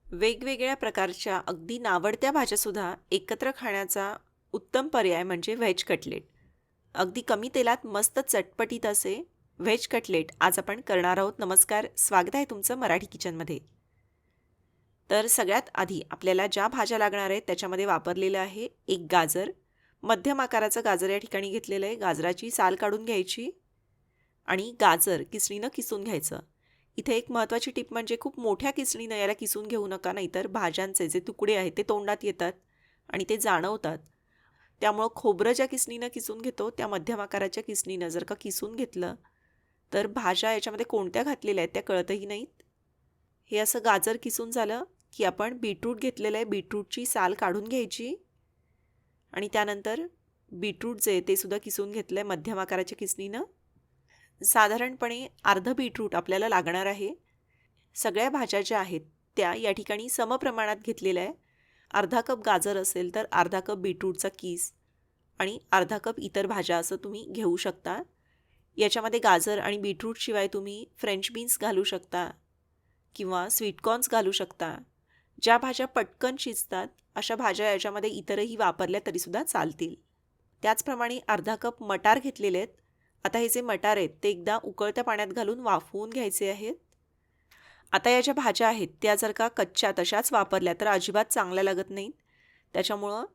वेगवेगळ्या प्रकारच्या अगदी नावडत्या भाज्यासुद्धा एकत्र खाण्याचा उत्तम पर्याय म्हणजे व्हेज कटलेट. अगदी कमी तेलात मस्त चटपटीत असे व्हेज कटलेट आज आपण करणार आहोत. नमस्कार, स्वागत आहे तुमचं मराठी किचनमध्ये. तर सगळ्यात आधी आपल्याला ज्या भाज्या लागणार आहेत त्याच्यामध्ये वापरलेलं आहे एक गाजर. मध्यम आकाराचं गाजर या ठिकाणी घेतलेलं आहे. गाजराची साल काढून घ्यायची आणि गाजर किसणीनं किसून घ्यायचं. इथे एक महत्त्वाची टिप म्हणजे खूप मोठ्या किसणीनं याला किसून घेऊ नका, नाहीतर भाज्यांचे जे तुकडे आहेत ते तोंडात येतात आणि ते जाणवतात. त्यामुळं खोबरं ज्या किसणीनं किसून घेतो त्या मध्यम आकाराच्या किसणीनं जर का किसून घेतलं तर भाज्या याच्यामध्ये कोणत्या घातलेल्या आहेत त्या कळतही नाहीत. हे असं गाजर किसून झालं की आपण बीटरूट घेतलेलं आहे. बीटरूटची साल काढून घ्यायची आणि त्यानंतर बीटरूट जे ते सुद्धा किसून घेतलं आहे मध्यम आकाराच्या किसणीनं. साधारणपणे अर्ध बीटरूट आपल्याला लागणार आहे. सगळ्या भाज्या ज्या आहेत त्या या ठिकाणी समप्रमाणात घेतलेल्या आहे. अर्धा कप गाजर असेल तर अर्धा कप बीटरूटचा कीस आणि अर्धा कप इतर भाज्या असं तुम्ही घेऊ शकता. याच्यामध्ये गाजर आणि बीटरूटशिवाय तुम्ही फ्रेंच बीन्स घालू शकता किंवा स्वीटकॉर्न्स घालू शकता. ज्या भाज्या पटकन शिजतात अशा भाज्या याच्यामध्ये इतरही वापरल्या तरीसुद्धा चालतील. त्याचप्रमाणे अर्धा कप मटार घेतलेले आहेत. आता हे जे मटार आहेत ते एकदा उकळत्या पाण्यात घालून वाफवून घ्यायचे आहेत. आता या ज्या भाज्या आहेत त्या जर का कच्च्या तशाच वापरल्या तर अजिबात चांगल्या लागत नाहीत. त्याच्यामुळं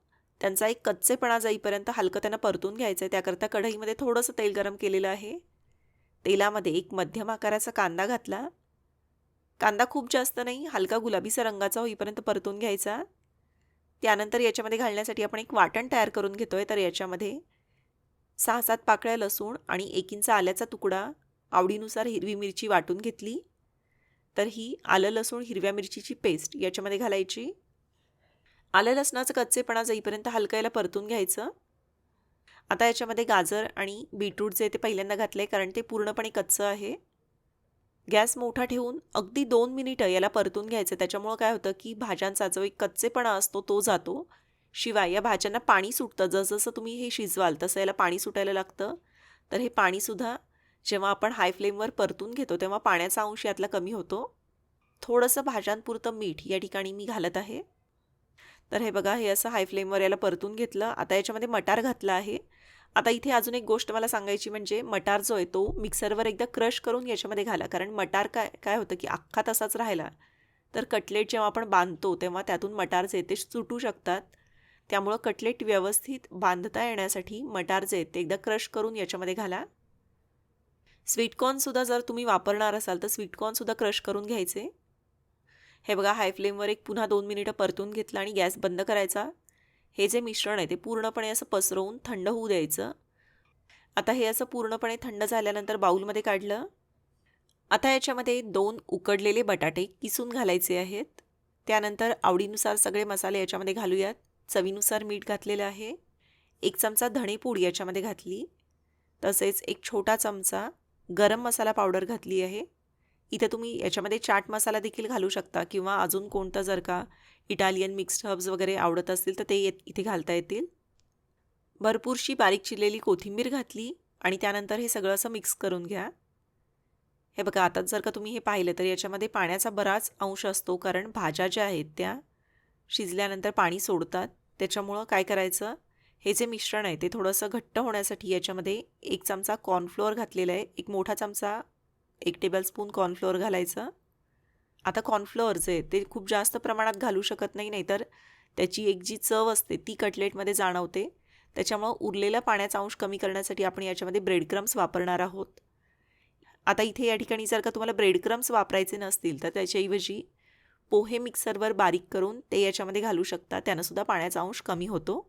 त्यांचा एक कच्चेपणा जाईपर्यंत हलकं त्यांना परतून घ्यायचं आहे. त्याकरता कढईमध्ये थोडंसं तेल गरम केलेलं आहे. तेलामध्ये एक मध्यम आकाराचा कांदा घातला. कांदा खूप जास्त नाही, हलका गुलाबीचा रंगाचा होईपर्यंत परतून घ्यायचा. त्यानंतर याच्यामध्ये घालण्यासाठी आपण एक वाटण तयार करून घेतो आहे. तर याच्यामध्ये 6-7 पाकळ्या लसूण आणि 1 इंच आल्याचा तुकडा, आवडीनुसार हिरवी मिरची वाटून घेतली. तर ही आलं लसूण हिरव्या मिरचीची पेस्ट याच्यामध्ये घालायची. आलं लसणाचं कच्चेपणा जाईपर्यंत हलकं याला परतून घ्यायचं. आता याच्यामध्ये गाजर आणि बीटरूट जे ते पहिल्यांदा घातले कारण ते पूर्णपणे कच्चं आहे. गॅस मोठा ठेवून अगदी 2 मिनिटं याला परतून घ्यायचं. त्याच्यामुळं काय होतं की भाज्यांचा जो एक कच्चेपणा असतो तो जातो. शिवाय या भाज्यांना पाणी सुटतं. जसं तुम्ही हे शिजवाल तसं याला पाणी सुटायला लागतं. तर हे पाणीसुद्धा जेव्हा आपण हाय फ्लेमवर परतून घेतो तेव्हा पाण्याचा अंश यातला कमी होतो. थोडंसं भाज्यांपुरतं मीठ या ठिकाणी मी घालत आहे. तर हे बघा, हे असं हाय फ्लेमवर याला परतून घेतलं. आता याच्यामध्ये मटार घातला आहे. आता इथे अजून एक गोष्ट मला सांगायची म्हणजे मटार जो आहे तो मिक्सरवर एकदा क्रश करून याच्यामध्ये घाला. कारण मटार काय काय होतं की अख्खा तसाच राहिला तर कटलेट जेव्हा आपण बांधतो तेव्हा त्यातून मटार जे ते सुटू शकतात. त्यामुळं कटलेट व्यवस्थित बांधता येण्यासाठी मटार जे ते एकदा क्रश करून याच्यामध्ये घाला. स्वीटकॉर्नसुद्धा जर तुम्ही वापरणार असाल तर स्वीटकॉर्नसुद्धा क्रश करून घ्यायचे. हे बघा, हाय फ्लेमवर एक पुन्हा 2 मिनिटं परतून घेतलं आणि गॅस बंद करायचा. हे जे मिश्रण आहे ते पूर्णपणे असं पसरवून थंड होऊ द्यायचं. आता हे असं पूर्णपणे थंड झाल्यानंतर बाउलमध्ये काढलं. आता याच्यामध्ये 2 उकडलेले बटाटे किसून घालायचे आहेत. त्यानंतर आवडीनुसार सगळे मसाले याच्यामध्ये घालूयात. चवीनुसार मीठ घातलेलं आहे. 1 चमचा धणेपूड याच्यामध्ये घातली. तसेच एक छोटा चमचा गरम मसाला पावडर घातली आहे. इथे तुम्ही याच्यामध्ये चाट मसाला देखील घालू शकता किंवा अजून कोणतं जर का इटालियन मिक्स्ड हर्ब्स वगैरे आवडत असतील तर ते इथे घालता येतील. भरपूरशी बारीक चिरलेली कोथिंबीर घातली आणि त्यानंतर हे सगळं असं मिक्स करून घ्या. हे बघा, आता जर का तुम्ही हे पाहिलं तर याच्यामध्ये पाण्याचा बराच अंश असतो कारण भाज्या ज्या आहेत त्या शिजल्यानंतर पाणी सोडतात. त्याच्यामुळं काय करायचं, हे जे मिश्रण आहे ते थोडंसं घट्ट होण्यासाठी याच्यामध्ये 1 चमचा कॉर्नफ्लोअर घातलेला आहे. एक मोठा चमचा 1 टेबलस्पून कॉर्नफ्लोअर घालायचं. आता कॉर्नफ्लोअर जे ते खूप जास्त प्रमाणात घालू शकत नाही, नाहीतर त्याची एक जी चव असते ती कटलेटमध्ये जाणवते. त्याच्यामुळं उरलेला पाण्याचा अंश कमी करण्यासाठी आपण याच्यामध्ये ब्रेड क्रम्स वापरणार आहोत. आता इथे या ठिकाणी जर का तुम्हाला ब्रेड क्रम्स वापरायचे नसतील तर त्याच्याऐवजी पोहे मिक्सरवर बारीक करून ते याच्यामध्ये घालू शकता. त्यानंसुद्धा पाण्याचा अंश कमी होतो.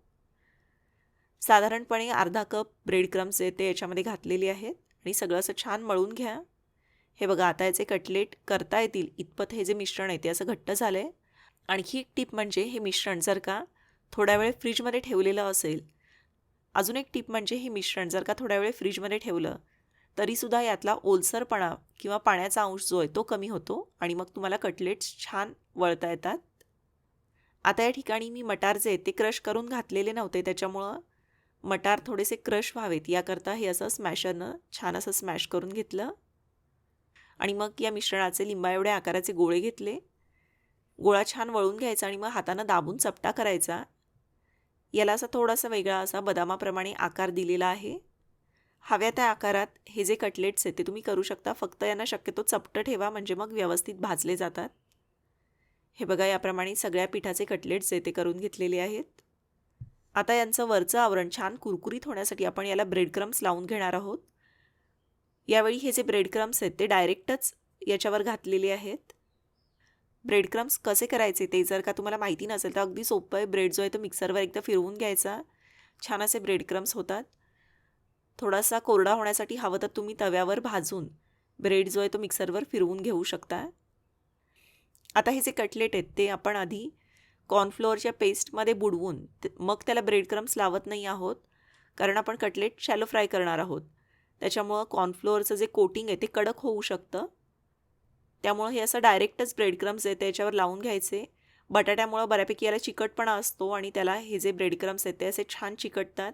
साधारणपणे अर्धा कप ब्रेड क्रम्स जे ते याच्यामध्ये घातलेले आहेत आणि सगळं असं छान मळून घ्या. हे बघा, आता याचे कटलेट करता येतील इतपत हे जे मिश्रण आहे ते असं घट्ट झालं आहे. आणखी एक टिप म्हणजे हे मिश्रण जर का थोड्या वेळ फ्रीजमध्ये ठेवलेलं असेल. अजून एक टिप म्हणजे हे मिश्रण जर का थोड्या वेळ फ्रीजमध्ये ठेवलं तरीसुद्धा यातला ओलसरपणा किंवा पाण्याचा अंश जो आहे तो कमी होतो आणि मग तुम्हाला कटलेट्स छान वळता येतात. आता या ठिकाणी मी मटार जे ते क्रश करून घातलेले नव्हते, त्याच्यामुळं मटार थोडेसे क्रश व्हावेत याकरता हे असं स्मॅशरनं छान असं स्मॅश करून घेतलं आणि मग या मिश्रणाचे लिंबा एवढ्या आकाराचे गोळे घेतले. गोळा छान वळून घ्यायचा आणि मग हातानं दाबून चपटा करायचा. याला असा थोडासा वेगळा असा बदामाप्रमाणे आकार दिलेला आहे. हव्या त्या आकारात हे जे कटलेट्स आहेत ते तुम्ही करू शकता. फक्त यांना शक्यतो चपटं ठेवा म्हणजे मग व्यवस्थित भाजले जातात. हे बघा याप्रमाणे सगळ्या पिठाचे कटलेट्स जे ते करून घेतलेले आहेत. आता यांचं वरचं आवरण छान कुरकुरीत होण्यासाठी आपण याला ब्रेड क्रम्स लावून घेणार आहोत. यावेळी हे जे ब्रेड क्रम्स आहेत ते डायरेक्टच याच्यावर घातलेले आहेत. ब्रेड क्रम्स कसे करायचे ते जर का तुम्हाला माहिती नसेल तर अगदी सोपं आहे. ब्रेड जो आहे तो मिक्सरवर एकदा फिरवून घ्यायचा. छान असे ब्रेड क्रम्स होतात. थोडासा कोरडा होण्यासाठी हवं तर तुम्ही तव्यावर भाजून ब्रेड जो आहे तो मिक्सरवर फिरवून घेऊ शकता. आता हे जे कटलेट आहेत ते आपण आधी कॉर्नफ्लोअरच्या पेस्टमध्ये बुडवून मग त्याला ब्रेड क्रम्स लावत नाही आहोत, कारण आपण कटलेट शॅलो फ्राय करणार आहोत. त्याच्यामुळं कॉर्नफ्लोअरचं जे कोटिंग आहे ते कडक होऊ शकतं. त्यामुळं हे असं डायरेक्टच ब्रेड क्रम्स आहे त्याच्यावर लावून घ्यायचे. बटाट्यामुळं बऱ्यापैकी याला चिकटपणा असतो आणि त्याला हे जे ब्रेड क्रम्स आहेत ते असे छान चिकटतात.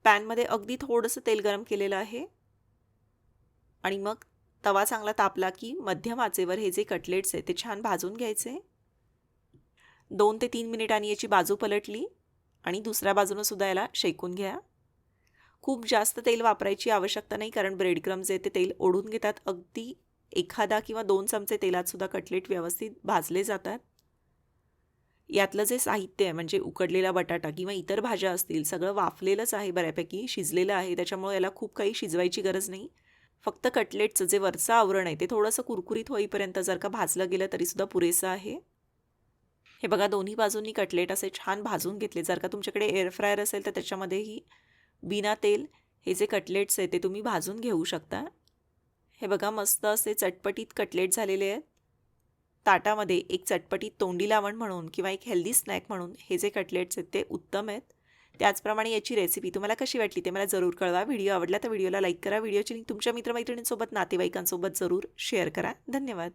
पॅनमध्ये अगदी थोडंसं तेल गरम केलेलं आहे आणि मग तवा चांगला तापला की मध्यम आचेवर हे जे कटलेट्स आहेत ते छान भाजून घ्यायचे. 2 ते 3 मिनिटांनी याची बाजू पलटली आणि दुसऱ्या बाजूनं सुद्धा याला शेकून घ्या. खूप जास्त तेल वापरायची आवश्यकता नाही, कारण ब्रेड क्रम्स जे ते तेल ओढून घेतात. अगदी 1 किंवा 2 चमचे तेलात सुद्धा कटलेट व्यवस्थित भाजले जातात. यातलं जे साहित्य आहे म्हणजे उकडलेला बटाटा किंवा इतर भाज्या असतील सगळं वाफलेलंच आहे, बऱ्यापैकी शिजलेलं आहे. त्याच्यामुळे याला खूप काही शिजवायची गरज नाही. फक्त कटलेटचं जे वरचं आवरण आहे ते थोडंसं कुरकुरीत होईपर्यंत जर का भाजलं गेलं तरीसुद्धा पुरेसं आहे. हे बघा दोन्ही बाजूंनी कटलेट असे छान भाजून घेतले. जर का तुमच्याकडे एअर फ्रायर असेल तर त्याच्यामध्येही बिना तेल हे जे कटलेट्स आहेत ते तुम्ही भाजून घेऊ शकता. हे बघा मस्त असे चटपटीत कटलेट झालेले आहेत. ताटामध्ये एक चटपटीत तोंडी लावण म्हणून किंवा एक हेल्दी स्नॅक म्हणून हे जे कटलेट्स आहेत ते उत्तम आहेत. त्याचप्रमाणे याची रेसिपी तुम्हाला कशी वाटली ते मला जरूर कळवा. व्हिडिओ आवडला तर व्हिडिओला लाईक करा. व्हिडिओची लिंक तुमच्या मित्रमैत्रिणींसोबत नातेवाईकांसोबत जरूर शेअर करा. धन्यवाद.